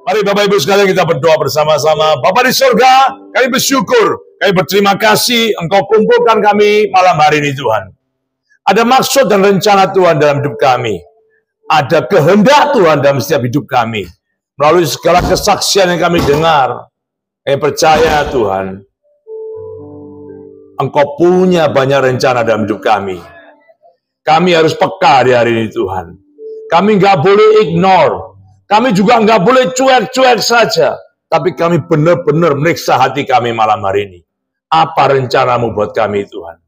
Mari Bapak Ibu sekalian kita berdoa bersama-sama. Bapa di surga, kami bersyukur, kami berterima kasih Engkau kumpulkan kami malam hari ini Tuhan. Ada maksud dan rencana Tuhan dalam hidup kami. Ada kehendak Tuhan dalam setiap hidup kami. Melalui segala kesaksian yang kami dengar, kami percaya Tuhan, Engkau punya banyak rencana dalam hidup kami. Kami harus peka di hari ini Tuhan. Kami nggak boleh ignore. Kami juga nggak boleh cuek-cuek saja. Tapi kami benar-benar meriksa hati kami malam hari ini. Apa rencanamu buat kami Tuhan?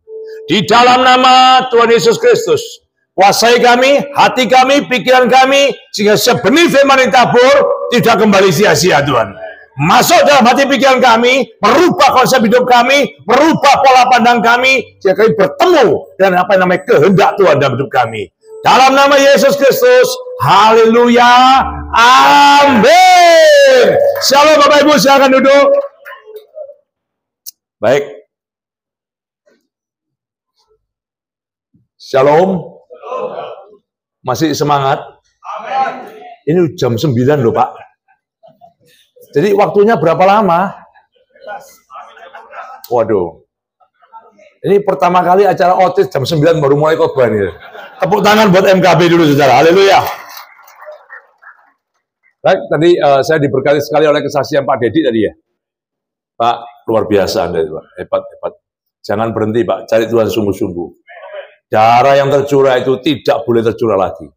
Di dalam nama Tuhan Yesus Kristus, kuasai kami, hati kami, pikiran kami, sehingga sebenih firman yang tabur tidak kembali sia-sia Tuhan. Masuk dalam hati pikiran kami, merubah konsep hidup kami, merubah pola pandang kami, sehingga kami bertemu dengan apa yang namanya kehendak Tuhan dalam hidup kami. Dalam nama Yesus Kristus, haleluya, amin. Shalom Bapak Ibu, silakan duduk. Baik. Shalom. Masih semangat? Ini jam 9 loh Pak. Jadi waktunya berapa lama? Waduh. Ini pertama kali acara OTIS jam 9 baru mulai khotbah nih. Tepuk tangan buat MKB dulu saudara. Haleluya. Baik, tadi saya diberkati sekali oleh kesaksian Pak Dedi tadi ya. Pak, luar biasa Anda, Pak. Hebat. Jangan berhenti Pak, cari Tuhan sungguh-sungguh. Darah yang tercurah itu tidak boleh tercurah lagi.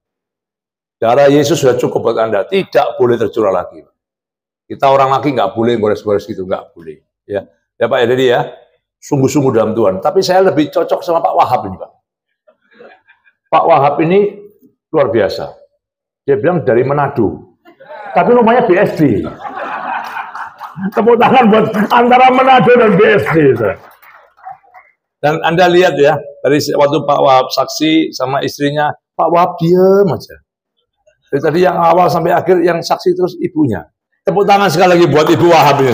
Darah Yesus sudah cukup buat Anda, tidak boleh tercurah lagi. Kita orang laki nggak boleh gores-gores gitu, nggak boleh. Ya Pak ya Dedi ya, sungguh-sungguh dalam Tuhan. Tapi saya lebih cocok sama Pak Wahab ini Pak. Pak Wahab ini luar biasa. Dia bilang dari Manado. Tapi rumahnya BSD. Tepuk tangan buat antara Manado dan BSD. Dan Anda lihat ya, dari waktu Pak Wahab saksi sama istrinya, Pak Wahab diam aja. Dari tadi yang awal sampai akhir yang saksi terus ibunya. Tepuk tangan sekali lagi buat Ibu Wahab ini.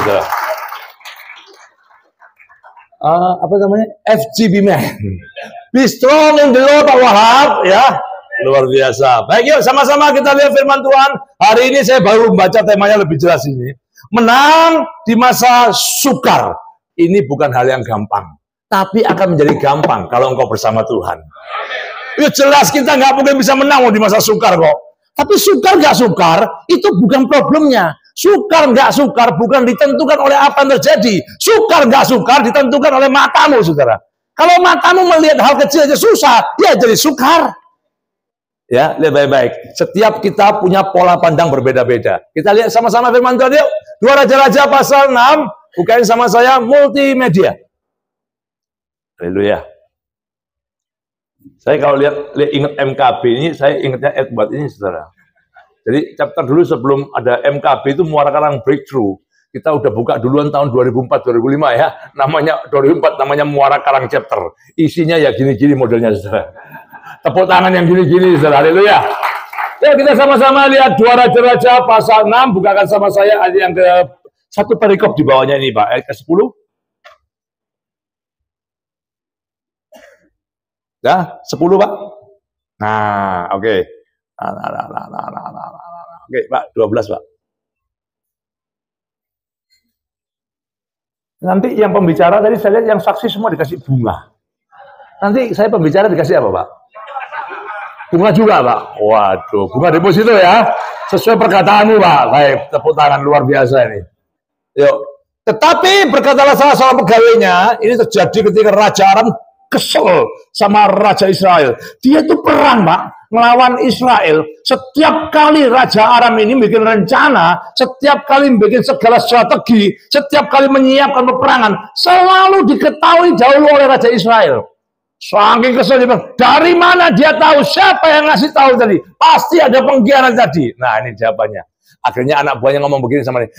Apa namanya? FGB Man. Be strong in the Lord Pak Wahab ya. Luar biasa. Baik yuk sama-sama kita lihat firman Tuhan. Hari ini saya baru membaca temanya lebih jelas ini. Menang di masa sukar. Ini bukan hal yang gampang. Tapi akan menjadi gampang kalau engkau bersama Tuhan. Ya jelas kita nggak mungkin bisa menang di masa sukar kok. Tapi sukar nggak sukar itu bukan problemnya. Sukar nggak sukar bukan ditentukan oleh apa yang terjadi. Sukar nggak sukar ditentukan oleh matamu saudara. Kalau matamu melihat hal kecil aja susah, ya jadi sukar. Ya, lihat baik-baik. Setiap kita punya pola pandang berbeda-beda. Kita lihat sama-sama firman Tuhan yuk. 2 Raja-Raja pasal 6. Bukain sama saya multimedia. Haleluya. Saya kalau lihat ingat MKB ini, saya ingatnya buat ini saudara. Jadi chapter dulu sebelum ada MKB itu Muara Karang Breakthrough. Kita udah buka duluan tahun 2004-2005 ya. Namanya 2004 namanya Muara Karang chapter. Isinya ya gini-gini modelnya saudara. Tepuk tangan yang gini-gini saudara. Haleluya. Ya kita sama-sama lihat 2 Raja-Raja pasal 6. Bukakan sama saya ayat yang ke satu perikop di bawahnya ini Pak. Ayat ke-10. Ya, 10 Pak. Nah, oke. Oke Pak, 12 Pak. Nanti yang pembicara tadi saya lihat yang saksi semua dikasih bunga. Nanti saya pembicara dikasih apa Pak? Bunga juga Pak. Waduh, bunga deposito ya. Sesuai perkataanmu Pak. Baik, tepuk tangan luar biasa ini. Yuk. Tetapi berkatalah salah seorang pegawainya, ini terjadi ketika Raja Aram kesel sama Raja Israel. Dia tuh perang Pak, melawan Israel. Setiap kali Raja Aram ini bikin rencana, setiap kali bikin segala strategi, setiap kali menyiapkan peperangan, selalu diketahui dahulu oleh Raja Israel. Saking kesel dia bilang, dari mana dia tahu? Siapa yang ngasih tahu tadi? Pasti ada pengkhianat tadi. Nah ini jawabannya. Akhirnya anak buahnya ngomong begini sama dia.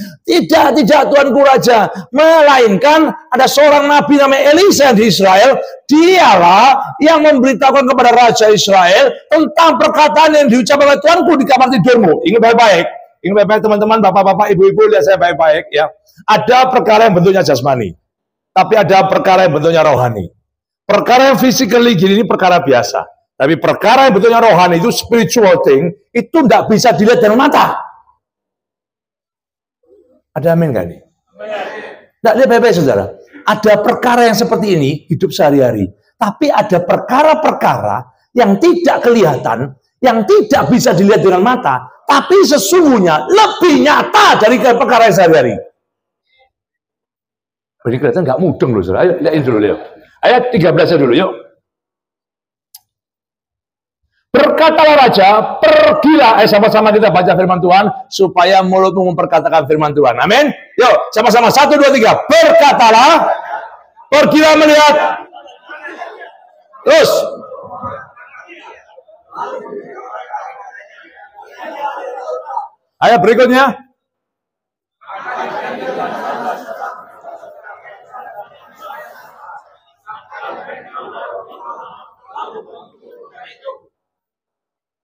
Tidak Tuanku Raja. Melainkan ada seorang nabi namanya Elisa di Israel. Dialah yang memberitahukan kepada Raja Israel tentang perkataan yang diucapkan oleh Tuanku di kamar tidurmu. Ingat baik-baik. Ini baik-baik teman-teman, bapak-bapak, ibu-ibu, lihat saya baik-baik ya. Ada perkara yang bentuknya jasmani, tapi ada perkara yang bentuknya rohani. Perkara yang physically gini ini perkara biasa. Tapi perkara yang bentuknya rohani itu spiritual thing, itu tidak bisa dilihat dengan mata. Ada amin gak nih? Tidak, lihat baik-baik saudara. Ada perkara yang seperti ini hidup sehari-hari. Tapi ada perkara-perkara yang tidak kelihatan, yang tidak bisa dilihat dengan mata, tapi sesungguhnya lebih nyata dari perkara yang sehari-hari. Jadi kelihatan nggak mudeng loh, saudara. Ayo lihatin dulu, lihat. Ayat 13 dulu, yuk. Berkatalah raja, pergilah. Sama-sama kita baca firman Tuhan, supaya mulutmu memperkatakan firman Tuhan. Amin. Yuk, sama-sama. 1, 2, 3. Berkatalah, pergilah melihat. Terus. Ayat berikutnya.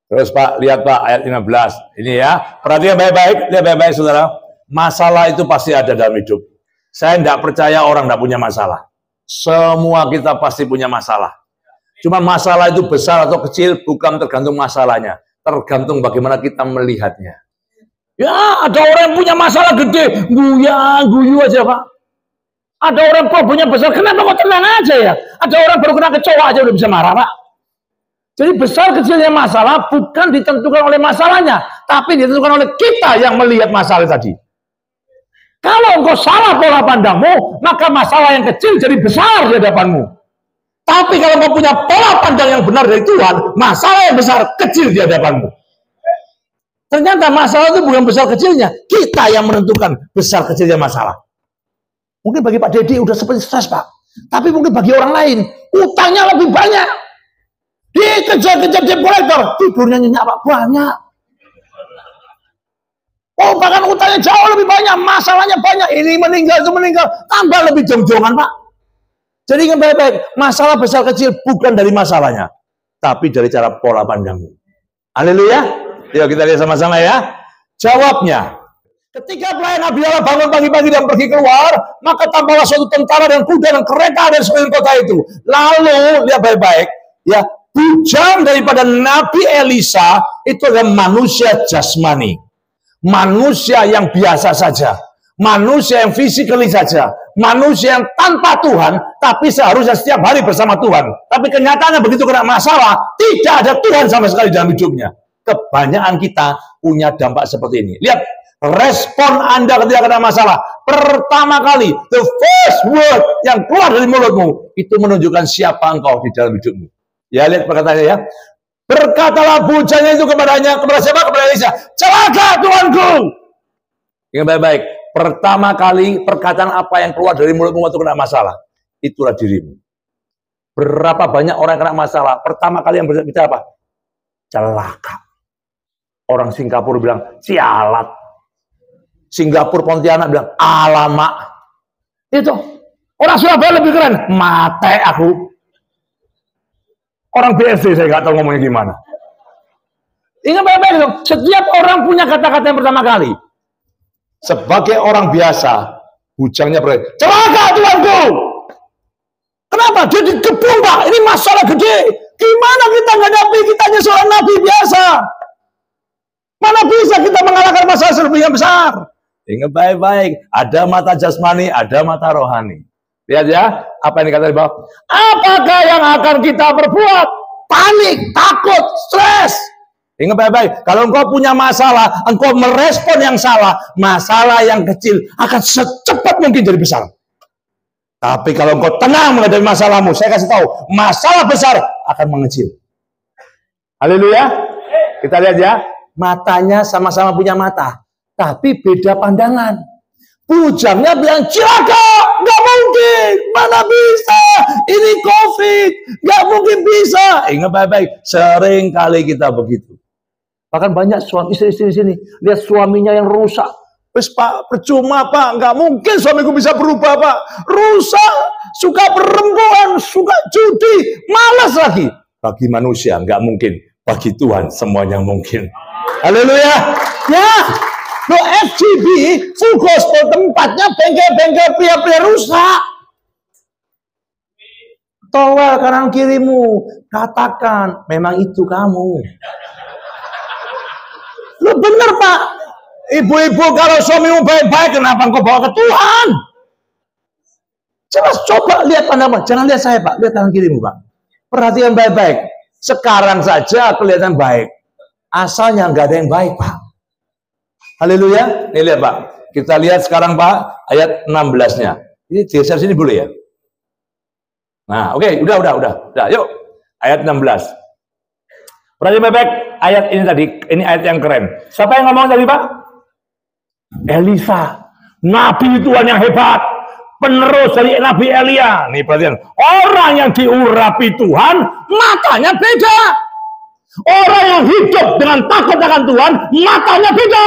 Terus Pak, lihat Pak, ayat 15. Ini ya, perhatikan baik-baik, lihat baik-baik saudara. Masalah itu pasti ada dalam hidup. Saya tidak percaya orang tidak punya masalah. Semua kita pasti punya masalah. Cuma masalah itu besar atau kecil bukan tergantung masalahnya. Tergantung bagaimana kita melihatnya. Ya, ada orang yang punya masalah gede, guyu aja Pak. Ada orang problemnya besar, kenapa kok tenang aja ya? Ada orang baru kena kecoa aja udah bisa marah Pak. Jadi besar kecilnya masalah bukan ditentukan oleh masalahnya, tapi ditentukan oleh kita yang melihat masalah tadi. Kalau engkau salah pola pandangmu, maka masalah yang kecil jadi besar di hadapanmu. Tapi kalau engkau punya pola pandang yang benar dari Tuhan, masalah yang besar kecil di hadapanmu. Ternyata masalah itu bukan besar kecilnya, kita yang menentukan besar kecilnya masalah. Mungkin bagi Pak Dedi udah seperti stres Pak, tapi mungkin bagi orang lain utangnya lebih banyak. Dikejar-kejar debt collector, tidurnya nyenyak Pak, banyak. Oh, bahkan utangnya jauh lebih banyak, masalahnya banyak. Ini meninggal, itu meninggal, tambah lebih jong-jongan Pak. Jadi ingat baik-baik, masalah besar kecil bukan dari masalahnya, tapi dari cara pola pandangmu. Haleluya. Yuk kita lihat sama-sama ya. Jawabnya, ketika pelayan Nabi Allah bangun pagi-pagi dan pergi keluar, maka tampaklah suatu tentara dan kuda dan kereta dari sekeliling kota itu. Lalu, lihat baik-baik, ya, bujang daripada Nabi Elisa itu adalah manusia jasmani, manusia yang biasa saja, manusia yang physically saja, manusia yang tanpa Tuhan, tapi seharusnya setiap hari bersama Tuhan. Tapi kenyataannya begitu kena masalah, tidak ada Tuhan sama sekali dalam hidupnya. Kebanyakan kita punya dampak seperti ini. Lihat, respon Anda ketika kena masalah. Pertama kali, the first word yang keluar dari mulutmu, itu menunjukkan siapa engkau di dalam hidupmu. Ya, lihat perkataannya ya. Berkatalah bujangnya itu kepadanya, kepada siapa? Kepada Elisa. Celaka Tuanku. Ingat baik-baik. Pertama kali perkataan apa yang keluar dari mulutmu waktu kena masalah, itulah dirimu. Berapa banyak orang yang kena masalah, pertama kali yang berbicara apa? Celaka. Orang Singapura bilang, sialat. Singapura Pontianak bilang, alamak. Itu. Orang Surabaya lebih keren, mate aku. Orang BSD saya nggak tahu ngomongnya gimana. Ingat baik-baik dong, setiap orang punya kata-kata yang pertama kali. Sebagai orang biasa, bujangnya berkata, celaka Tuanku. Kenapa? Dia dikepung Pak, ini masalah gede. Gimana kita menghadapi, kita hanya seorang nabi biasa. Mana bisa kita mengalahkan masalah yang besar? Ingat baik-baik, ada mata jasmani, ada mata rohani. Lihat ya, apa yang dikatakan di bawah. Apakah yang akan kita perbuat? Panik, takut, stres. Ingat baik-baik, kalau engkau punya masalah, engkau merespon yang salah, masalah yang kecil akan secepat mungkin jadi besar. Tapi kalau engkau tenang menghadapi masalahmu, saya kasih tahu, masalah besar akan mengecil. Haleluya. Kita lihat ya, matanya sama-sama punya mata, tapi beda pandangan. Bujangnya bilang, celaka, nggak mungkin, mana bisa, ini COVID, nggak mungkin bisa. Ingat baik-baik, sering kali kita begitu. Bahkan banyak suami istri-istri di sini, lihat suaminya yang rusak. Wes Pak, percuma Pak, nggak mungkin suamiku bisa berubah Pak. Rusak, suka perempuan, suka judi, malas lagi. Bagi manusia nggak mungkin, bagi Tuhan semuanya mungkin. Haleluya. Ya. Lo FGB, full gospel, tempatnya bengkel-bengkel pria-pria rusak. Towel kanan kirimu, katakan memang itu kamu. Lo bener Pak. Ibu-ibu kalau suamimu baik-baik, kenapa engkau bawa ke Tuhan? Coba lihat pandangan, jangan lihat saya Pak, lihat kanan kirimu Pak. Perhatikan baik-baik. Sekarang saja kelihatan baik. Asalnya nggak ada yang baik Pak. Haleluya. Nih lihat Pak. Kita lihat sekarang Pak, ayat 16-nya. Ini geser sini boleh ya? Nah, oke, udah. Yuk, ayat 16. Perhatikan baik-baik, ayat ini tadi, ini ayat yang keren. Siapa yang ngomong tadi Pak? Elisa, Nabi Tuhan yang hebat, penerus dari Nabi Elia. Nih perhatian, orang yang diurapi Tuhan, matanya beda. Orang yang hidup dengan takut akan Tuhan, matanya beda.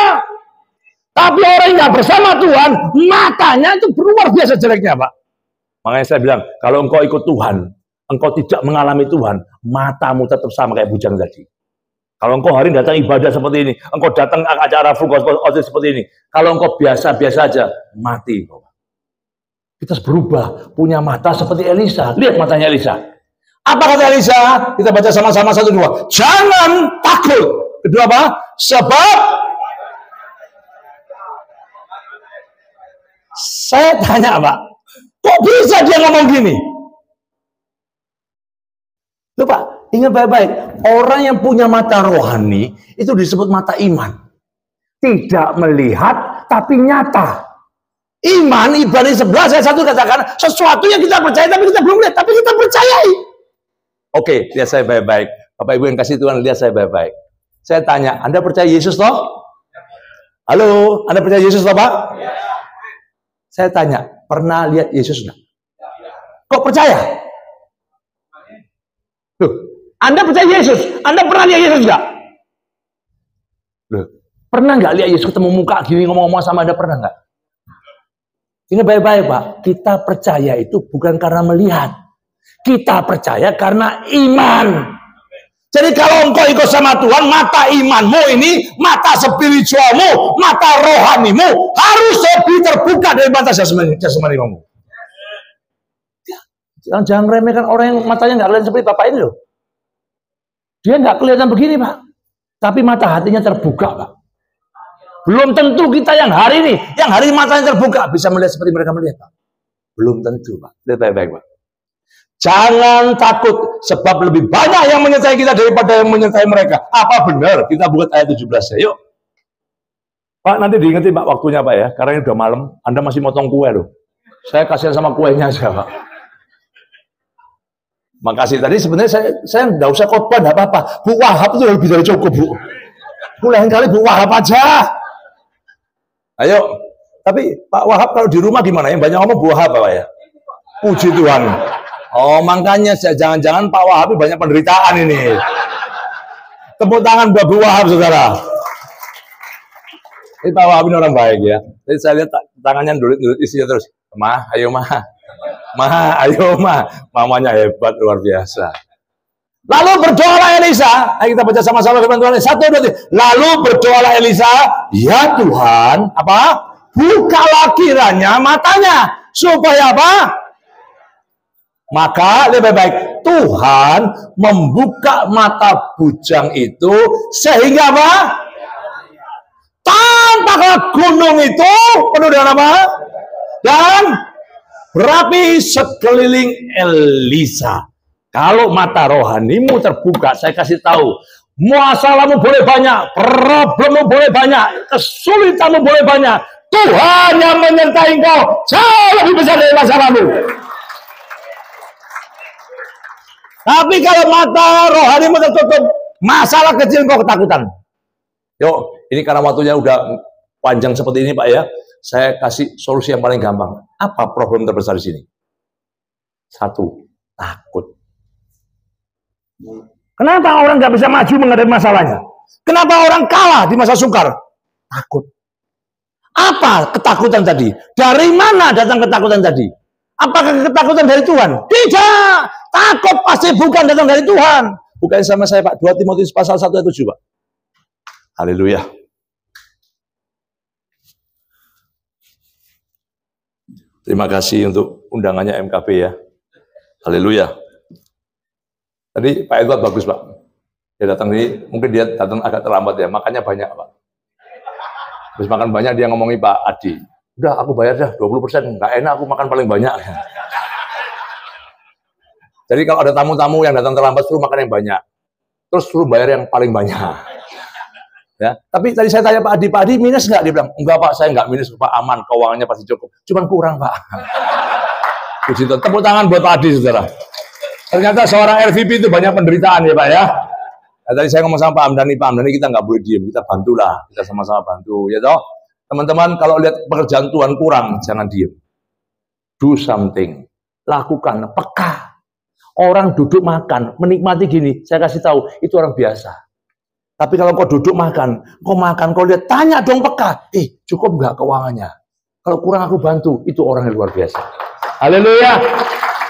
Tapi orang yang nggak bersama Tuhan, matanya itu luar biasa jeleknya Pak. Makanya saya bilang, kalau engkau ikut Tuhan, engkau tidak mengalami Tuhan, matamu tetap sama kayak bujang tadi. Kalau engkau hari ini datang ibadah seperti ini, engkau datang acara full gospel seperti ini, kalau engkau biasa-biasa aja, mati. Kita harus berubah, punya mata seperti Elisa. Lihat matanya Elisa. Apa kata Elisa? Kita baca sama-sama 1, 2. Jangan takut. Kedua apa? Sebab saya tanya Pak, kok bisa dia ngomong gini? Loh Pak, ingat baik-baik, orang yang punya mata rohani itu disebut mata iman. Tidak melihat tapi nyata. Iman Ibrani 11 ayat 1 katakan sesuatu yang kita percaya tapi kita belum lihat, tapi kita percayai. Oke, lihat saya baik-baik. Bapak Ibu yang kasih Tuhan, lihat saya baik-baik. Saya tanya, Anda percaya Yesus toh? Halo, Anda percaya Yesus toh Pak? Saya tanya, pernah lihat Yesus enggak? Kok percaya? Loh, Anda percaya Yesus? Anda pernah lihat Yesus enggak? Loh, pernah nggak lihat Yesus ketemu muka gini ngomong-ngomong sama Anda, pernah nggak? Ini baik-baik Pak, kita percaya itu bukan karena melihat. Kita percaya karena iman. Jadi kalau engkau ikut sama Tuhan, mata imanmu ini, mata spiritualmu, mata rohanimu harus lebih terbuka dari mata jasmanimu. Jangan remehkan orang yang matanya nggak kelihatan seperti Bapak ini loh. Dia nggak kelihatan begini Pak, tapi mata hatinya terbuka Pak. Belum tentu kita yang hari ini matanya terbuka bisa melihat seperti mereka melihat Pak. Belum tentu Pak. Lihat baik-baik Pak. Jangan takut, sebab lebih banyak yang menyertai kita daripada yang menyertai mereka. Apa benar? Kita buat ayat 17 ya. Yuk. Pak, nanti diingetin Pak waktunya Pak ya. Karena ini udah malam, Anda masih motong kue loh. Saya kasihan sama kuenya aja Pak. Makasih. Tadi sebenarnya saya nggak usah khotbah, nggak apa-apa. Bu Wahab itu lebih dari cukup Bu. Lain kali Bu Wahab aja. Ayo. Tapi Pak Wahab kalau di rumah gimana? Yang banyak ngomong Bu Wahab Pak ya. Puji Tuhan. Oh, makanya jangan-jangan Pak Wahab banyak penderitaan ini. Tepuk tangan buat Bu Wahab, saudara. Ini Pak Wahab ini orang baik ya. Jadi saya lihat tangannya dulu isinya terus. Ma, ayo ma. Ma, ayo ma. Mamanya hebat, luar biasa. Lalu berdoalah Elisa. Ayo kita baca sama-sama firman Tuhan. 1, 2, 3. Lalu berdoalah Elisa. Ya Tuhan, apa? Bukalah kiranya matanya. Supaya apa? Maka lebih baik Tuhan membuka mata bujang itu sehingga apa? Tampaklah gunung itu penuh dengan apa? Dan berapi sekeliling Elisa. Kalau mata rohanimu terbuka, saya kasih tahu, masalahmu boleh banyak, problemmu boleh banyak, kesulitanmu boleh banyak. Tuhan yang menyertai engkau jauh lebih besar dari masalahmu. Tapi kalau mata rohanimu tertutup, masalah kecil kok ketakutan. Yuk, ini karena waktunya udah panjang seperti ini Pak ya, saya kasih solusi yang paling gampang. Apa problem terbesar di sini? 1, takut. Kenapa orang nggak bisa maju menghadapi masalahnya? Kenapa orang kalah di masa sukar? Takut. Apa ketakutan tadi? Dari mana datang ketakutan tadi? Apakah ketakutan dari Tuhan? Tidak. Takut pasti bukan datang dari Tuhan. Bukan sama saya Pak. 2 Timotius pasal 1 ayat 7 Pak. Haleluya. Terima kasih untuk undangannya MKB ya. Haleluya. Tadi Pak Edward bagus Pak. Dia datang ini, mungkin dia datang agak terlambat ya, makannya banyak Pak. Habis makan banyak dia ngomongi Pak Adi. Udah aku bayar dah 20%, nggak enak aku makan paling banyak. Jadi kalau ada tamu-tamu yang datang terlambat suruh makan yang banyak. Terus suruh bayar yang paling banyak. Ya, tapi tadi saya tanya Pak Adi minus nggak? Dia bilang, enggak Pak, saya nggak minus Pak, aman, keuangannya pasti cukup. Cuman kurang Pak. Puji Tuhan. Tepuk tangan buat Pak Adi, saudara. Ternyata seorang RVP itu banyak penderitaan ya Pak ya. Nah, tadi saya ngomong sama Pak Hamdani kita nggak boleh diem, kita bantulah, kita sama-sama bantu, ya toh. Teman-teman kalau lihat pekerjaan Tuhan kurang, jangan diem. Do something, lakukan, peka. Orang duduk makan, menikmati gini, saya kasih tahu, itu orang biasa. Tapi kalau kau duduk makan, kau lihat, tanya dong peka, cukup nggak keuangannya? Kalau kurang aku bantu, itu orang yang luar biasa. Haleluya.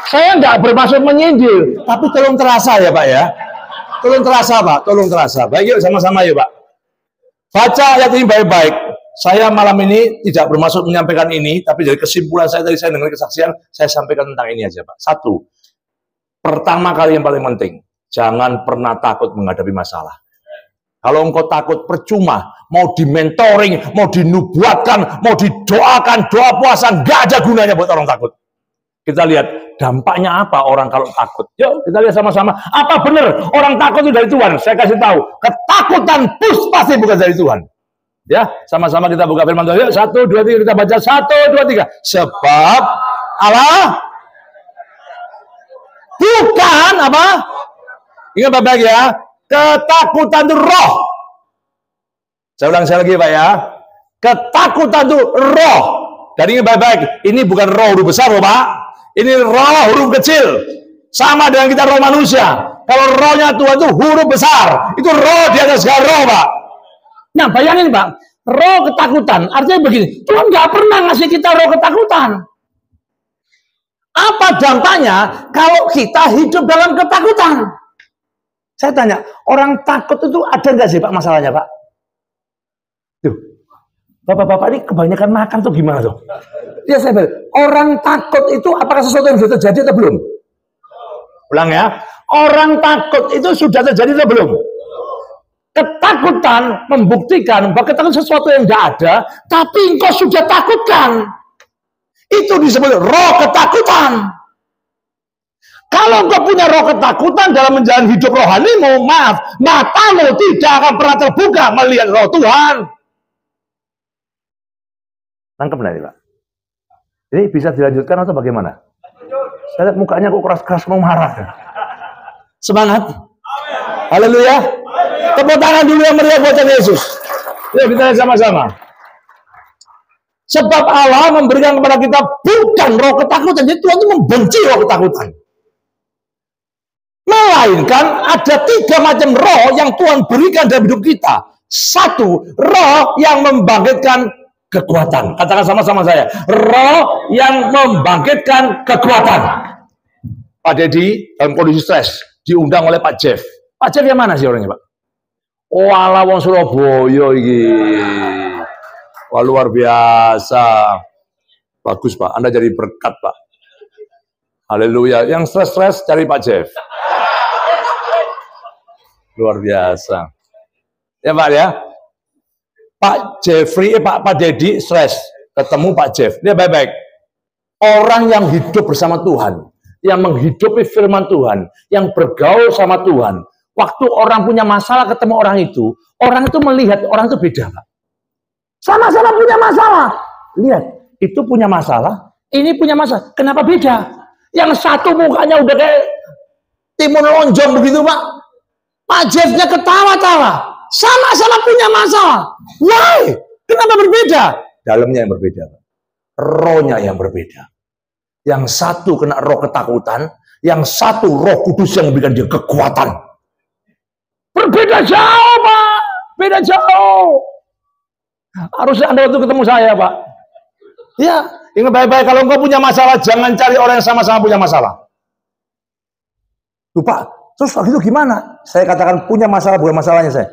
Saya nggak bermaksud menyindir, tapi tolong terasa ya Pak ya. Tolong terasa Pak, tolong terasa. Baik yuk sama-sama yuk Pak. Baca ayat ini baik-baik. Saya malam ini tidak bermaksud menyampaikan ini, tapi dari kesimpulan saya tadi saya dengar kesaksian, saya sampaikan tentang ini aja Pak. Satu, pertama kali yang paling penting, jangan pernah takut menghadapi masalah. Kalau engkau takut percuma, mau di-mentoring, mau dinubuatkan, mau didoakan, doa puasa, nggak ada gunanya buat orang takut. Kita lihat dampaknya apa orang kalau takut. Yuk kita lihat sama-sama. Apa benar orang takut itu dari Tuhan? Saya kasih tahu, ketakutan pasti bukan dari Tuhan. Ya, sama-sama kita buka firman Tuhan. Yuk, 1, 2, 3 kita baca 1, 2, 3. Sebab Allah bukan apa? Ingat baik-baik ya. Ketakutan itu roh. Saya ulang sekali lagi Pak ya. Ketakutan itu roh. Dan ingat baik-baik, ini bukan roh huruf besar loh Pak. Ini roh huruf kecil. Sama dengan kita roh manusia. Kalau rohnya Tuhan itu huruf besar. Itu roh di atas segala roh Pak. Nah bayangin Pak, roh ketakutan. Artinya begini, Tuhan nggak pernah ngasih kita roh ketakutan. Apa dampaknya kalau kita hidup dalam ketakutan? Saya tanya, orang takut itu ada nggak sih Pak masalahnya Pak? Tuh, bapak-bapak ini kebanyakan makan tuh gimana tuh? Ya saya bilang, orang takut itu apakah sesuatu yang sudah terjadi atau belum? Ulang ya, orang takut itu sudah terjadi atau belum? Ketakutan membuktikan bahwa ketakutan sesuatu yang tidak ada, tapi engkau sudah takutkan. Itu disebut roh ketakutan. Kalau engkau punya roh ketakutan dalam menjalani hidup rohanimu, maaf, matamu tidak akan pernah terbuka melihat roh Tuhan. Tangkap nanti Pak. Ini bisa dilanjutkan atau bagaimana? Saya lihat mukanya kok keras-keras mau marah. Semangat. Haleluya. Tepuk tangan dulu yang meriah buat Yesus. Ya kita sama-sama. Sebab Allah memberikan kepada kita bukan roh ketakutan. Jadi Tuhan itu membenci roh ketakutan. Melainkan ada 3 macam roh yang Tuhan berikan dalam hidup kita. 1, roh yang membangkitkan kekuatan. Katakan sama-sama saya. Roh yang membangkitkan kekuatan. Pak Dedi dalam kondisi stres diundang oleh Pak Jeff. Pak Jeff yang mana sih orangnya Pak? Oh ala wong Surabaya iki. Wah luar biasa. Bagus Pak, Anda jadi berkat Pak. Haleluya. Yang stres-stres cari Pak Jeff. Luar biasa. Ya Pak ya. Pak Jeffrey, Pak Dedi stres. Ketemu Pak Jeff. Dia baik-baik. Orang yang hidup bersama Tuhan. Yang menghidupi firman Tuhan. Yang bergaul sama Tuhan. Waktu orang punya masalah ketemu orang itu melihat orang itu beda Pak. Sama-sama punya masalah. Lihat, itu punya masalah, ini punya masalah. Kenapa beda? Yang satu mukanya udah kayak timun lonjong begitu Pak. Pak Jeffnya ketawa-tawa. Sama-sama punya masalah. Why? Kenapa berbeda? Dalamnya yang berbeda. Rohnya yang berbeda. Yang satu kena roh ketakutan, yang satu roh kudus yang memberikan dia kekuatan. Berbeda jauh Pak. Beda jauh. Harusnya Anda waktu ketemu saya Pak. Ya, ingat baik-baik kalau engkau punya masalah, jangan cari orang yang sama-sama punya masalah. Tuh Pak, terus waktu itu gimana? Saya katakan punya masalah bukan masalahnya saya.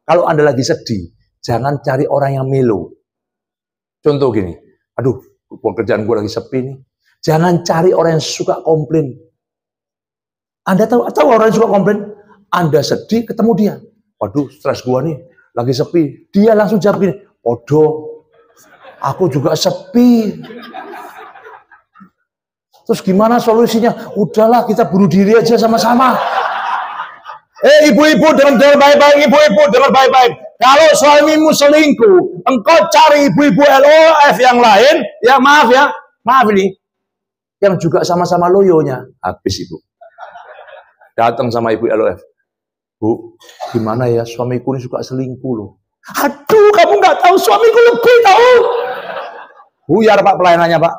Kalau Anda lagi sedih, jangan cari orang yang melo. Contoh gini, aduh, Pekerjaan gue lagi sepi nih. Jangan cari orang yang suka komplain. Anda tahu orang yang suka komplain? Anda sedih ketemu dia. Waduh, stres gue nih, lagi sepi. Dia langsung jawab gini, "Podo, aku juga sepi." Terus gimana solusinya? Udahlah, kita bunuh diri aja sama-sama. Ibu-ibu, dengar baik-baik. Ibu-ibu, dengar baik-baik. Kalau suamimu selingkuh, engkau cari ibu-ibu LOF yang lain, ya maaf ini, yang juga sama-sama loyonya. Habis ibu. Datang sama ibu LOF. "Bu, gimana ya, suamiku ini suka selingkuh loh." "Aduh, kamu nggak tahu, suamiku lebih tahu." Buyar Pak pelayanannya Pak.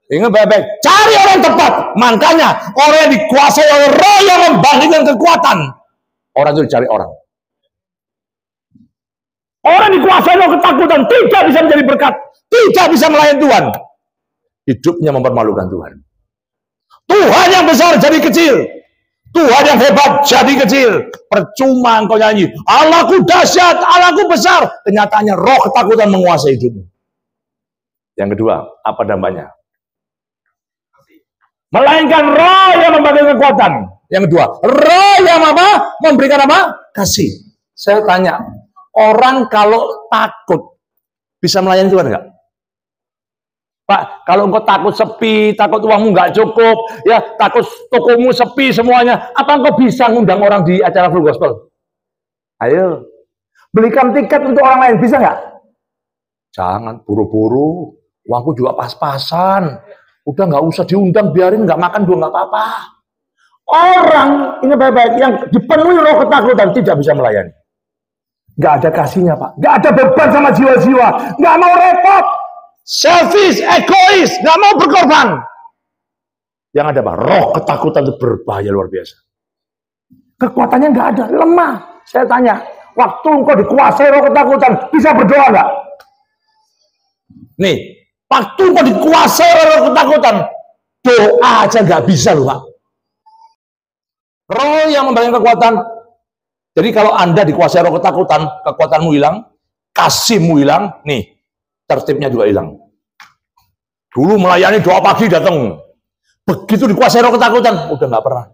Ingat baik-baik, cari orang tepat. Makanya orang yang dikuasai oleh roh yang membangkitkan kekuatan, orang itu dicari orang. Orang dikuasai oleh ketakutan tidak bisa menjadi berkat, tidak bisa melayani Tuhan. Hidupnya mempermalukan Tuhan. Tuhan yang besar jadi kecil, Tuhan yang hebat jadi kecil. Percuma engkau nyanyi, "Allahku dahsyat, Allahku besar." Kenyataannya roh ketakutan menguasai hidupmu. Yang kedua, apa dampaknya? Melainkan roh yang memberikan kekuatan. Yang kedua, roh yang apa? Memberikan apa? Kasih. Saya tanya, orang kalau takut bisa melayani Tuhan enggak? Pak, kalau engkau takut sepi, takut uangmu nggak cukup, ya takut tokomu sepi semuanya, apa engkau bisa ngundang orang di acara full gospel? Ayo, belikan tiket untuk orang lain, bisa nggak? Jangan, buru-buru, uangku juga pas-pasan. Udah nggak usah diundang, biarin nggak makan juga nggak apa-apa. Orang ini baik-baik yang dipenuhi roh ketakutan tidak bisa melayani. Nggak ada kasihnya Pak, nggak ada beban sama jiwa-jiwa, nggak mau repot, selfish, egois, nggak mau berkorban. Yang ada Pak, roh ketakutan itu berbahaya luar biasa. Kekuatannya nggak ada, lemah. Saya tanya, waktu engkau dikuasai roh ketakutan, bisa berdoa nggak? Nih. Waktu kau dikuasai oleh ketakutan, doa aja nggak bisa loh Pak. Roh yang memberikan kekuatan. Jadi kalau Anda dikuasai roh ketakutan, kekuatanmu hilang, kasihmu hilang, nih tertibnya juga hilang. Dulu melayani doa pagi datang, begitu dikuasai roh ketakutan, udah nggak pernah.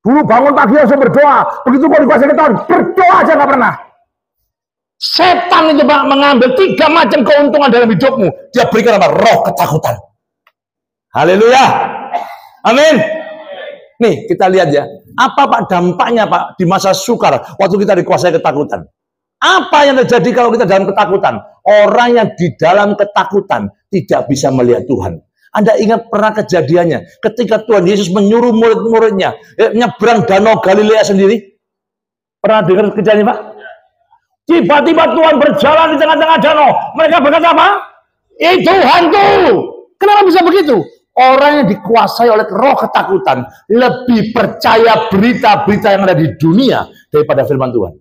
Dulu bangun pagi langsung berdoa, begitu kau dikuasai ketakutan, berdoa aja nggak pernah. Setan itu Pak mengambil 3 macam keuntungan dalam hidupmu. Dia berikan apa? Roh ketakutan. Haleluya. Amin. Nih kita lihat ya. Apa Pak dampaknya Pak di masa sukar waktu kita dikuasai ketakutan? Apa yang terjadi kalau kita dalam ketakutan? Orang yang di dalam ketakutan tidak bisa melihat Tuhan. Anda ingat pernah kejadiannya ketika Tuhan Yesus menyuruh murid-muridnya nyebrang danau Galilea sendiri? Pernah dengar kejadian Pak? Tiba-tiba Tuhan berjalan di tengah-tengah danau. Mereka berkata apa? Itu hantu. Kenapa bisa begitu? Orang yang dikuasai oleh roh ketakutan lebih percaya berita-berita yang ada di dunia daripada firman Tuhan.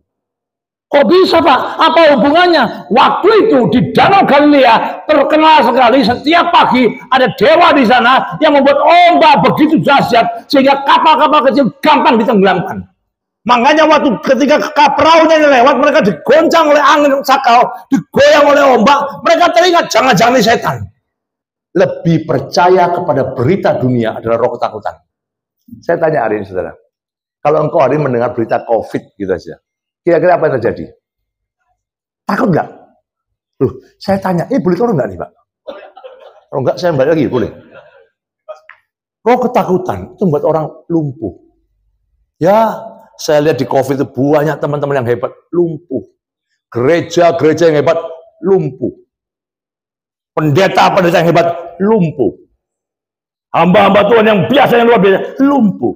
Kok bisa Pak? Apa hubungannya? Waktu itu di Danau Galilea terkenal sekali, setiap pagi ada dewa di sana yang membuat ombak begitu dahsyat sehingga kapal-kapal kecil gampang ditenggelamkan. Makanya waktu ketika perahunya lewat, mereka digoncang oleh angin sakau, digoyang oleh ombak, mereka teringat jangan-jangan ini setan. Lebih percaya kepada berita dunia adalah roh ketakutan. Saya tanya hari ini saudara, kalau engkau hari ini mendengar berita COVID gitu aja, kira-kira apa yang terjadi? Takut nggak? Loh, saya tanya, boleh turun nggak nih Pak? Kalau nggak saya balik lagi, boleh. Roh ketakutan itu membuat orang lumpuh. Ya, saya lihat di COVID itu banyak teman-teman yang hebat, lumpuh. Gereja-gereja yang hebat, lumpuh. Pendeta-pendeta yang hebat, lumpuh. Hamba-hamba Tuhan yang biasa, yang luar biasa, lumpuh.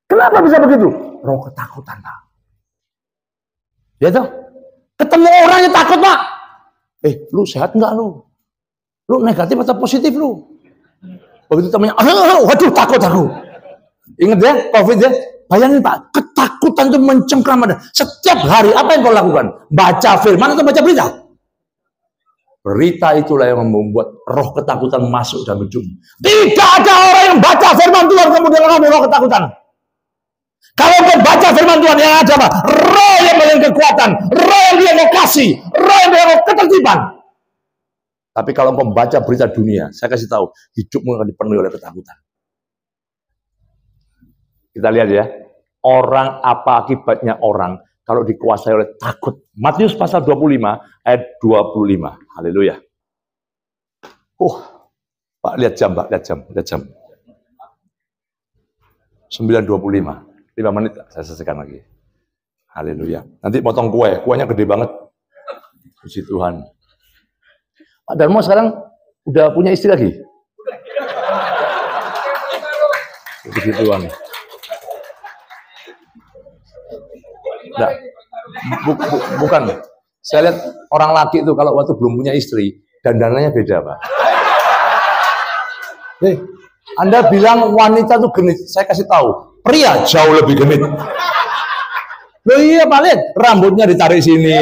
Kenapa bisa begitu? Roh ketakutan, Pak. Ya toh? Ketemu orang yang takut, Pak. Lu sehat enggak lu? Lu negatif atau positif lu? Begitu temannya, waduh takut aku. Ingat ya, COVID ya? Bayangin Pak, ketakutan itu mencengkram Anda. Setiap hari, apa yang kau lakukan? Baca firman atau baca berita? Berita itulah yang membuat roh ketakutan masuk dalam hidupmu. Tidak ada orang yang baca firman Tuhan kemudian mengalami roh ketakutan. Kalau kau baca firman Tuhan yang ada apa? Roh yang memberikan kekuatan, roh yang dia mau kasih, roh yang dia mau ketertiban. Tapi kalau engkau membaca berita dunia, saya kasih tahu, hidupmu akan dipenuhi oleh ketakutan. Kita lihat ya, orang apa akibatnya orang kalau dikuasai oleh takut. Matius pasal 25 ayat 25. Haleluya. Pak, lihat jam, Pak, lihat jam. 9:25. 5 menit saya selesaikan lagi. Haleluya. Nanti potong kuenya gede banget. Puji Tuhan. Pak Darmo sekarang udah punya istri lagi? Puji Tuhan. Nah, bukan. Saya lihat orang laki itu kalau waktu belum punya istri, dandanannya beda, Pak. Anda bilang wanita itu genit, saya kasih tahu, pria jauh lebih genit. Loh iya Pak, lihat rambutnya ditarik sini,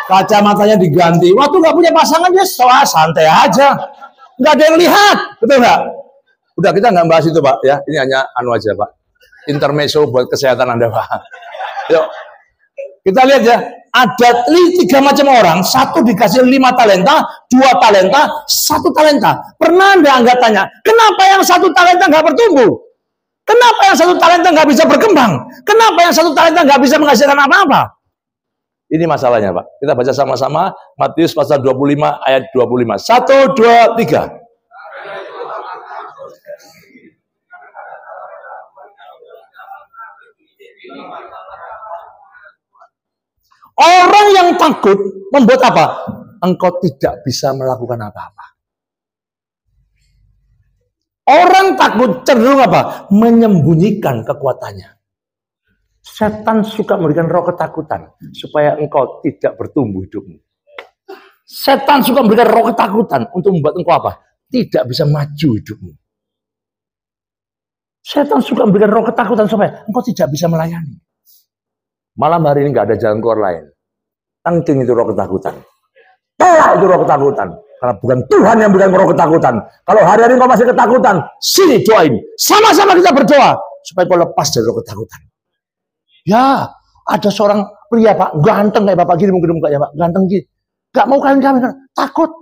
kacamatanya diganti. Waktu nggak punya pasangan dia santai aja, nggak ada yang lihat, betul nggak? Udah kita nggak bahas itu Pak, ya. Ini hanya aja Pak, intermezzo buat kesehatan Anda Pak. Yuk, kita lihat ya. Ada 3 macam orang, satu dikasih 5 talenta, 2 talenta, 1 talenta. Pernah Anda tanya, kenapa yang 1 talenta nggak bertumbuh? Kenapa yang 1 talenta nggak bisa berkembang? Kenapa yang 1 talenta nggak bisa menghasilkan apa-apa? Ini masalahnya Pak. Kita baca sama-sama Matius pasal 25 ayat 25. 1, 2, 3. Orang yang takut membuat apa? Engkau tidak bisa melakukan apa-apa. Orang takut cenderung apa? Menyembunyikan kekuatannya. Setan suka memberikan roh ketakutan supaya engkau tidak bertumbuh hidupmu. Setan suka memberikan roh ketakutan untuk membuat engkau apa? Tidak bisa maju hidupmu. Setan suka memberikan roh ketakutan supaya engkau tidak bisa melayani. Malam hari ini nggak ada jalan keluar lain. Tangking itu roh ketakutan. Tolak itu roh ketakutan. Karena bukan Tuhan yang berikan roh ketakutan. Kalau hari-hari kau masih ketakutan, sini doain. Sama-sama kita berdoa supaya kau lepas dari roh ketakutan. Ya, ada seorang pria Pak, ganteng kayak Bapak gini mungkin mukanya Pak, ganteng gini. Gak mau kawin-kawin, takut.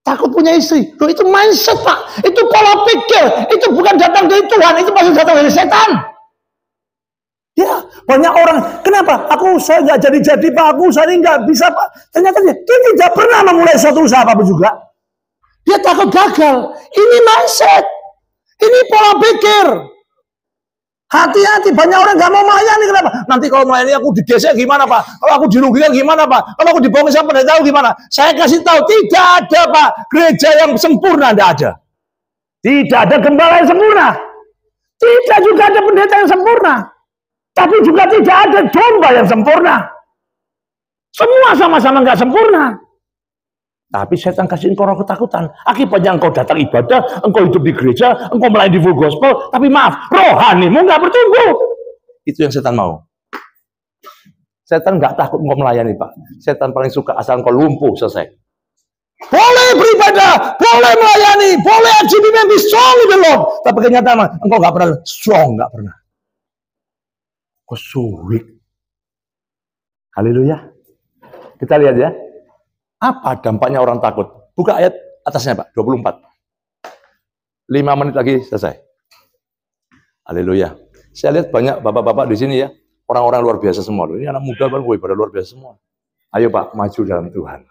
Takut punya istri. Loh, itu mindset Pak. Itu pola pikir. Itu bukan datang dari Tuhan, itu pasti datang dari setan. Ya, banyak orang, kenapa? Saya nggak jadi Pak, saya ini nggak bisa Pak. Ternyata dia tidak pernah memulai suatu usaha apa juga. Dia takut gagal. Ini mindset. Ini pola pikir. Hati-hati, banyak orang nggak mau melayani, kenapa? Nanti kalau melayani aku digesek gimana Pak? Kalau aku dirugikan gimana Pak? Kalau aku dibohongi sama pendeta tahu gimana? Saya kasih tahu, tidak ada Pak. Gereja yang sempurna tidak ada. Tidak ada gembala yang sempurna. Tidak juga ada pendeta yang sempurna. Tapi juga tidak ada domba yang sempurna. Semua sama-sama nggak sempurna. Tapi setan kasih engkau roh ketakutan. Akibatnya engkau datang ibadah, engkau hidup di gereja, engkau melayani di full gospel, tapi maaf, rohanimu nggak bertumbuh. Itu yang setan mau. Setan nggak takut engkau melayani Pak. Setan paling suka asal engkau lumpuh, selesai. Boleh beribadah, boleh melayani, boleh achievement be strong in the Lord. Tapi kenyataan engkau nggak pernah strong, nggak pernah. Sulit. Haleluya. Kita lihat ya. Apa dampaknya orang takut? Buka ayat atasnya Pak, 24. 5 menit lagi selesai. Haleluya. Saya lihat banyak bapak-bapak di sini ya. Orang-orang luar biasa semua. Ini anak muda baru pada luar biasa semua. Ayo Pak, maju dalam Tuhan.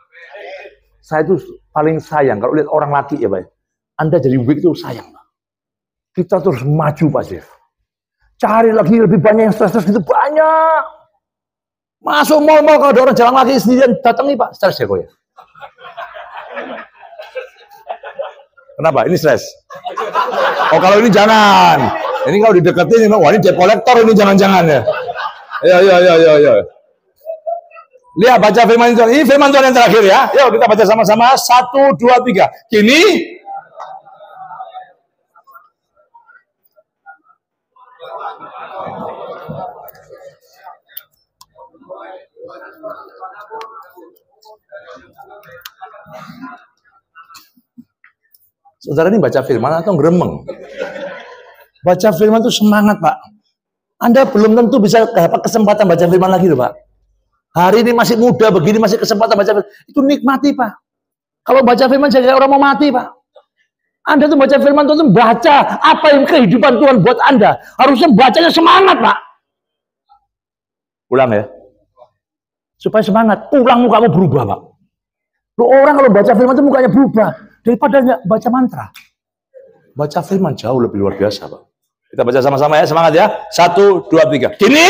Saya itu paling sayang kalau lihat orang laki ya Pak. Anda jadi weak itu sayang Pak. Kita terus maju Pak Jeff. Cari lagi lebih banyak yang stres-stres gitu, banyak. Masuk mal-mal kalau ada orang jalan lagi sendirian, datang nih Pak, stres ya kok ya. Kenapa? Ini stres. Oh kalau ini jangan. Ini kalau dideketin, wah ini debt collector ini jangan-jangan ya. Ayo. Lihat baca firman Tuhan. Ini firman Tuhan yang terakhir ya. Yuk kita baca sama-sama. 1, 2, 3. Kini saudara ini baca firman atau ngeremeng? Baca firman itu semangat Pak. Anda belum tentu bisa dapat kesempatan baca firman lagi loh Pak. Hari ini masih muda begini, masih kesempatan baca firman. Itu nikmati, Pak. Kalau baca firman jadi orang mau mati, Pak. Anda tuh baca firman Tuhan, baca apa yang kehidupan Tuhan buat Anda. Harusnya bacanya semangat, Pak. Ulang ya. Supaya semangat. Ulang mukamu berubah, Pak. Loh, orang kalau baca firman itu mukanya berubah. Daripada nggak baca mantra. Baca firman jauh lebih luar biasa, Pak. Kita baca sama-sama ya, semangat ya. 1, 2, 3. Kini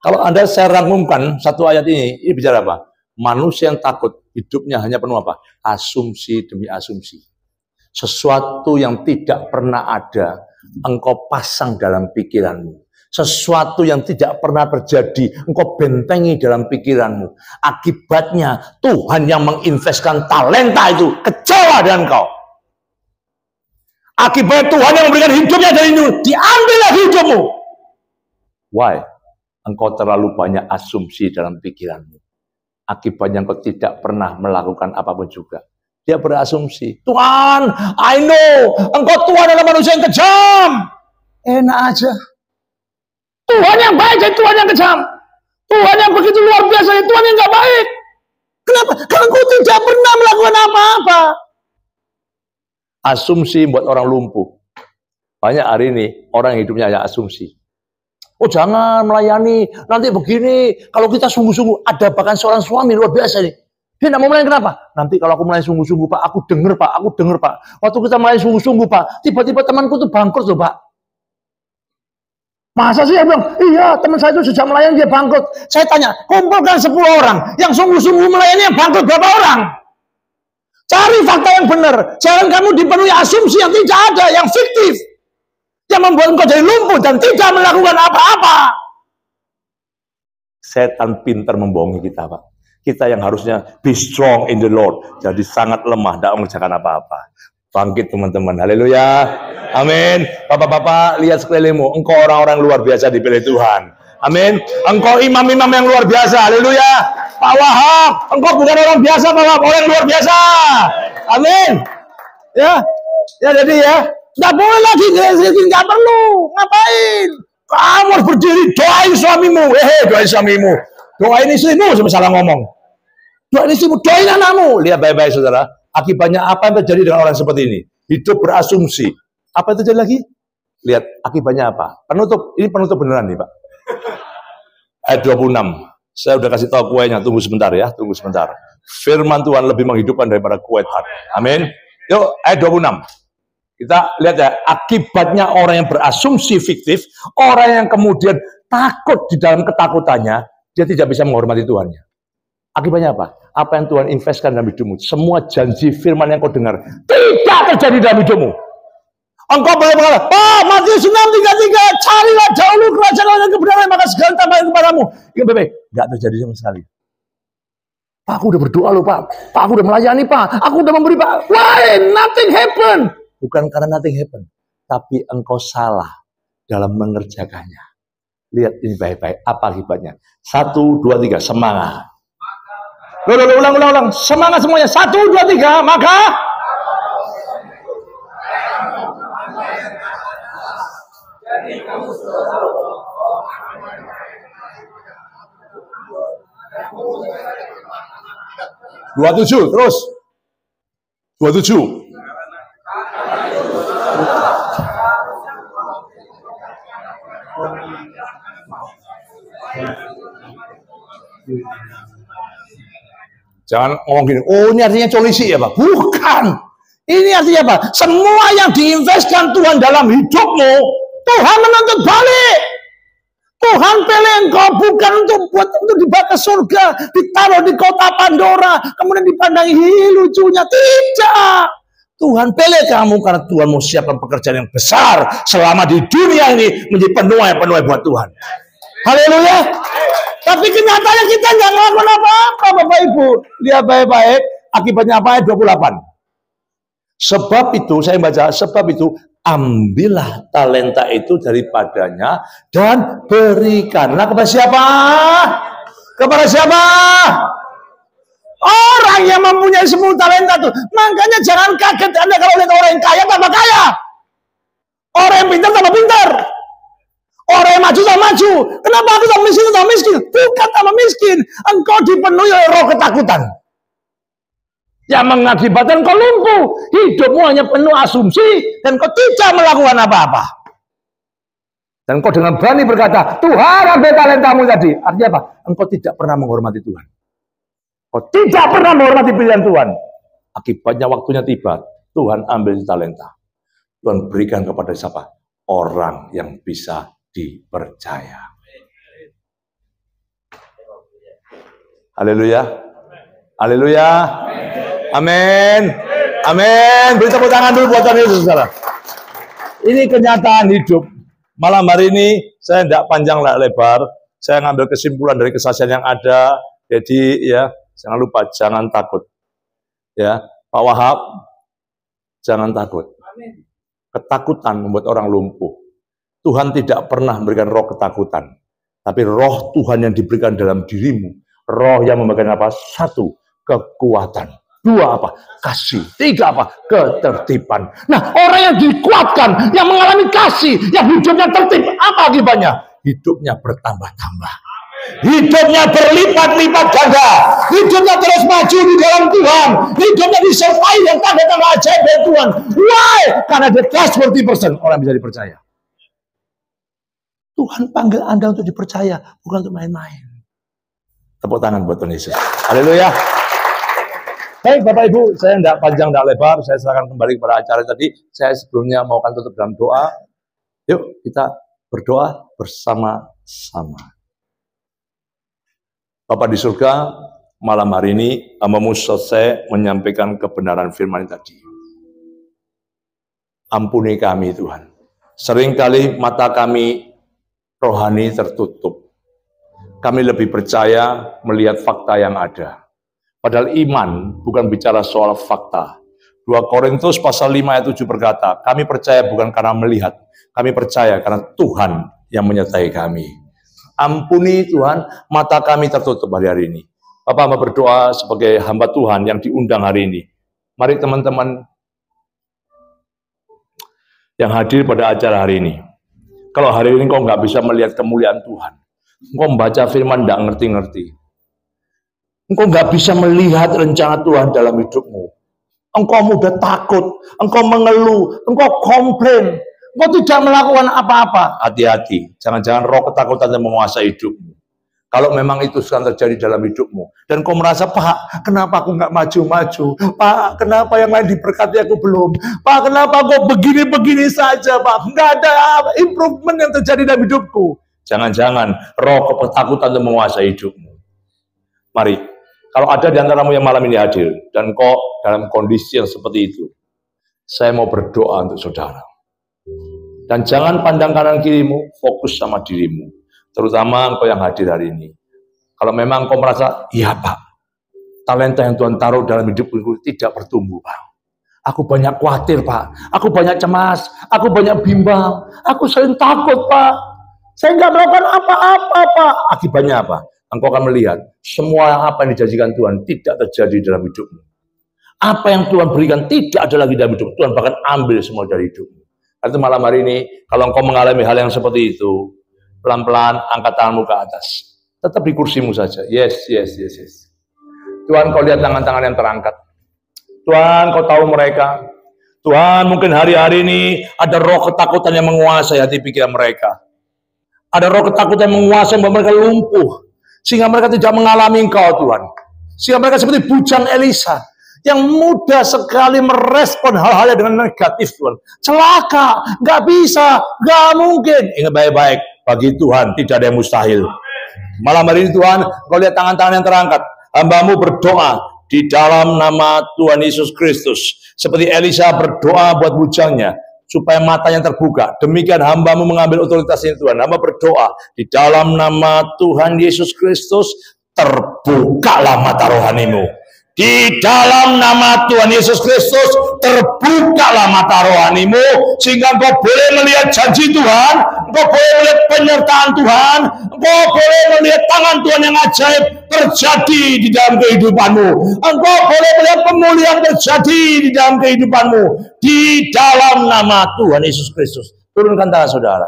kalau Anda saya rangkumkan satu ayat ini bicara apa? Manusia yang takut hidupnya hanya penuh apa? Asumsi demi asumsi. Sesuatu yang tidak pernah ada, engkau pasang dalam pikiranmu. Sesuatu yang tidak pernah terjadi, engkau bentengi dalam pikiranmu. Akibatnya Tuhan yang menginvestkan talenta itu kecewa dengan engkau. Akibatnya Tuhan yang memberikan hidupnya dari itu, diambil lagi hidupmu. Why? Engkau terlalu banyak asumsi dalam pikiranmu. Akibatnya engkau tidak pernah melakukan apapun juga. Dia berasumsi, Tuhan, I know, engkau Tuhan adalah manusia yang kejam. Enak aja. Tuhan yang baik dan Tuhan yang kejam. Tuhan yang begitu luar biasa dan Tuhan yang gak baik. Kenapa? Karena engkau tidak pernah melakukan apa-apa. Asumsi buat orang lumpuh. Banyak hari ini orang yang hidupnya hanya asumsi. Oh jangan melayani, nanti begini. Kalau kita sungguh-sungguh, ada bahkan seorang suami luar biasa nih. Dia tidak mau melayani kenapa? Nanti kalau aku melayani sungguh-sungguh Pak, aku dengar Pak. Waktu kita melayani sungguh-sungguh Pak, tiba-tiba temanku tuh bangkrut loh Pak. Masa sih? Dia bilang, iya teman saya itu sejak melayani dia bangkrut. Saya tanya, kumpulkan 10 orang, yang sungguh-sungguh melayani yang bangkrut berapa orang? Cari fakta yang benar. Jangan kamu dipenuhi asumsi yang tidak ada, yang fiktif. Yang membuat engkau jadi lumpuh dan tidak melakukan apa-apa. Setan pintar membohongi kita, Pak. Kita yang harusnya be strong in the Lord. Jadi sangat lemah, tidak mengerjakan apa-apa. Bangkit teman-teman, haleluya. Amin. Bapak-bapak, lihat sekelilingmu. Engkau orang-orang luar biasa dipilih Tuhan. Amin. Engkau imam-imam yang luar biasa, haleluya. Pak Wahab, engkau bukan orang biasa, Pak Wahab, orang luar biasa. Amin. Ya jadi ya. Nggak boleh lagi, nggak perlu. Ngapain? Kamu harus berdiri, doain suamimu. Doain suamimu. Doain istrimu, sampai salah ngomong. Doain istrimu, doain anakmu. Lihat baik-baik saudara. Akibatnya apa yang terjadi dengan orang seperti ini? Hidup berasumsi. Apa yang terjadi lagi? Lihat, akibatnya apa? Ini penutup beneran nih Pak. Ayat 26. Saya udah kasih tahu kuenya, tunggu sebentar ya. Tunggu sebentar. Firman Tuhan lebih menghidupkan daripada kue tart. Amin. Yuk, ayat 26. Kita lihat ya, akibatnya orang yang berasumsi fiktif, orang yang kemudian takut di dalam ketakutannya, dia tidak bisa menghormati Tuhannya. Akibatnya apa? Apa yang Tuhan investkan dalam hidupmu, semua janji firman yang kau dengar, tidak terjadi dalam hidupmu. Engkau boleh berkata, Matius 6:33, carilah dahulu kerajaan Allah dan kebenaran, maka segala tambahan kepadamu. Ingat baik-baik, nggak terjadi sama sekali. Pak, aku udah berdoa loh Pak. Pak, aku udah melayani Pak. Aku udah memberi Pak. Why? Nothing happen. Bukan karena nothing happen, tapi engkau salah dalam mengerjakannya. Lihat ini baik-baik, apa akibatnya? 1, 2, 3, semangat. Ulang. Semangat semuanya. 1, 2, 3, maka jadi kamu 27, terus 27. Jangan ngomong gini, oh ini artinya polisi ya Pak. Bukan. Ini artinya apa? Semua yang diinvestkan Tuhan dalam hidupmu, Tuhan menuntut balik. Tuhan pilih engkau bukan untuk dibawa ke surga, ditaruh di kota Pandora, kemudian dipandangi lucunya. Tidak. Tuhan pilih kamu karena Tuhan mau siapkan pekerjaan yang besar selama di dunia ini menjadi penuai buat Tuhan. Haleluya. Tapi kenyataannya kita nggak ngelakuin apa-apa, Bapak Ibu. Lihat baik-baik, akibatnya apa? Ayat 28. Sebab itu, saya baca, sebab itu ambillah talenta itu daripadanya dan berikanlah kepada siapa? Kepada siapa? Orang yang mempunyai 10 talenta tuh. Makanya jangan kaget Anda kalau lihat orang yang kaya tambah kaya. Orang yang pintar tambah pintar. Orang yang maju tambah maju. Kenapa aku tambah miskin tambah miskin? Bukan tambah miskin. Engkau dipenuhi oleh roh ketakutan yang mengakibatkan kau lumpuh. Hidupmu hanya penuh asumsi dan kau tidak melakukan apa-apa. Dan kau dengan berani berkata, Tuhan ambil talentamu tadi. Artinya apa? Engkau tidak pernah menghormati Tuhan. Kau tidak pernah menghormati pilihan Tuhan. Akibatnya waktunya tiba, Tuhan ambil talenta. Tuhan berikan kepada siapa? Orang yang bisa dipercaya. Haleluya. Haleluya. Amin. Amin. Beri tepuk tangan dulu buat Tuhan Yesus, saudara. Ini kenyataan hidup. Malam hari ini saya tidak panjang lebar. Saya ngambil kesimpulan dari kesaksian yang ada. Jadi ya, jangan lupa, jangan takut. Ya, Pak Wahab, jangan takut. Ketakutan membuat orang lumpuh. Tuhan tidak pernah memberikan roh ketakutan. Tapi roh Tuhan yang diberikan dalam dirimu. Roh yang memberikan apa? 1, kekuatan. 2, apa? Kasih. 3, apa? Ketertiban. Nah, orang yang dikuatkan, yang mengalami kasih, yang hidupnya tertib, apa akibatnya? Hidupnya bertambah-tambah. Hidupnya berlipat-lipat ganda. Hidupnya terus maju di dalam Tuhan. Hidupnya disertai dan tanda-tanda ajaib dari Tuhan. Why? Karena dia trustworthy person. Orang bisa dipercaya. Tuhan panggil Anda untuk dipercaya, bukan untuk main-main. Tepuk tangan buat Tuhan Yesus. Haleluya. Baik Bapak Ibu, saya tidak panjang, tidak lebar. Saya serahkan kembali kepada acara tadi. Saya sebelumnya mau tutup dalam doa. Yuk kita berdoa bersama-sama. Bapak di surga, malam hari ini hamba-Mu selesai menyampaikan kebenaran firman tadi. Ampuni kami Tuhan. Seringkali mata kami rohani tertutup. Kami lebih percaya melihat fakta yang ada. Padahal iman bukan bicara soal fakta. 2 Korintus pasal 5 ayat 7 berkata, kami percaya bukan karena melihat, kami percaya karena Tuhan yang menyertai kami. Ampuni Tuhan, mata kami tertutup hari ini. Bapak mau berdoa sebagai hamba Tuhan yang diundang hari ini. Mari teman-teman yang hadir pada acara hari ini. Kalau hari ini kau nggak bisa melihat kemuliaan Tuhan, engkau membaca firman nggak ngerti-ngerti, engkau nggak bisa melihat rencana Tuhan dalam hidupmu, engkau mudah takut, engkau mengeluh, engkau komplain, engkau tidak melakukan apa-apa. Hati-hati, jangan-jangan roh ketakutan yang menguasai hidupmu. Kalau memang itu sedang terjadi dalam hidupmu, dan kau merasa, Pak, kenapa aku nggak maju-maju? Pak, kenapa yang lain diberkati aku belum? Pak, kenapa kok begini-begini saja, Pak? Nggak ada improvement yang terjadi dalam hidupku. Jangan-jangan roh ketakutan yang menguasai hidupmu. Mari, kalau ada di antaramu yang malam ini hadir, dan kau dalam kondisi yang seperti itu, saya mau berdoa untuk saudara. Dan jangan pandang kanan kirimu, fokus sama dirimu. Terutama engkau yang hadir hari ini. Kalau memang engkau merasa, iya Pak, talenta yang Tuhan taruh dalam hidupku tidak bertumbuh Pak. Aku banyak khawatir Pak, aku banyak cemas, aku banyak bimbang, aku sering takut Pak. Saya nggak melakukan apa-apa Pak. Akibatnya apa? Engkau akan melihat, semua apa yang dijanjikan Tuhan tidak terjadi dalam hidupmu. Apa yang Tuhan berikan tidak ada lagi dalam hidupmu. Tuhan bahkan ambil semua dari hidupmu. Itu malam hari ini, kalau engkau mengalami hal yang seperti itu, pelan-pelan angkat tanganmu ke atas. Tetap di kursimu saja. Yes. Tuhan, kau lihat tangan-tangan yang terangkat. Tuhan, kau tahu mereka. Tuhan, mungkin hari-hari ini ada roh ketakutan yang menguasai hati pikiran mereka. Ada roh ketakutan yang menguasai membuat mereka lumpuh. Sehingga mereka tidak mengalami Engkau, Tuhan. Sehingga mereka seperti bujang Elisa. Yang mudah sekali merespon hal-hal dengan negatif, Tuhan. Celaka, nggak bisa, nggak mungkin. Ingat baik-baik. Bagi Tuhan tidak ada yang mustahil. Malam hari ini Tuhan, kau lihat tangan-tangan yang terangkat. Hamba-Mu berdoa di dalam nama Tuhan Yesus Kristus. Seperti Elisa berdoa buat bujangnya, supaya matanya terbuka. Demikian hamba-Mu mengambil otoritas ini Tuhan. Hamba berdoa di dalam nama Tuhan Yesus Kristus, terbukalah mata rohanimu. Di dalam nama Tuhan Yesus Kristus, terbukalah mata rohanimu, sehingga engkau boleh melihat janji Tuhan, engkau boleh melihat penyertaan Tuhan, engkau boleh melihat tangan Tuhan yang ajaib terjadi di dalam kehidupanmu, engkau boleh melihat pemulihan terjadi di dalam kehidupanmu, di dalam nama Tuhan Yesus Kristus. Turunkan tangan saudara.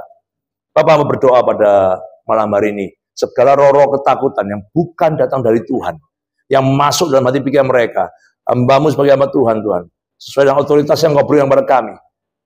Bapak mau berdoa pada malam hari ini, segala roh-roh ketakutan yang bukan datang dari Tuhan, yang masuk dalam hati pikiran mereka, hamba-Mu sebagai hamba Tuhan, Tuhan, sesuai dengan otoritas yang Kau berikan kepada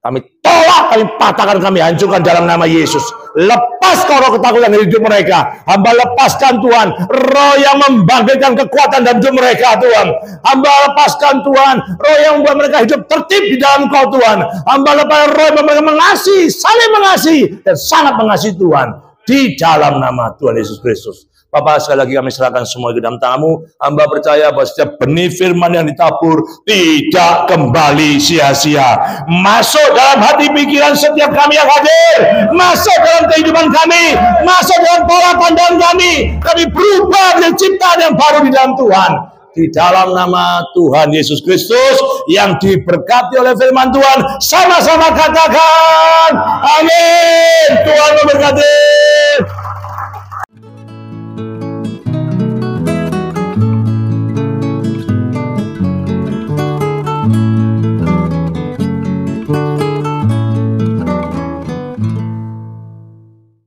kami tolak, kami patahkan, kami hancurkan dalam nama Yesus. Lepas roh ketakutan dari hidup mereka. Hamba lepaskan Tuhan roh yang membangkitkan kekuatan dalam hidup mereka, Tuhan. Hamba lepaskan Tuhan roh yang membuat mereka hidup tertib di dalam Kau, Tuhan. Hamba lepaskan roh yang membuat mereka mengasihi, saling mengasihi, dan sangat mengasihi Tuhan, di dalam nama Tuhan Yesus Kristus. Bapak, sekali lagi kami serahkan semua ke dalam tangan-Mu. Hamba percaya bahwa setiap benih firman yang ditabur tidak kembali sia-sia. Masuk dalam hati pikiran setiap kami yang hadir. Masuk dalam kehidupan kami. Masuk dalam pola pandangan kami. Kami berubah menjadi ciptaan yang baru di dalam Tuhan. Di dalam nama Tuhan Yesus Kristus yang diberkati oleh firman Tuhan, sama-sama katakan amin. Tuhan memberkati.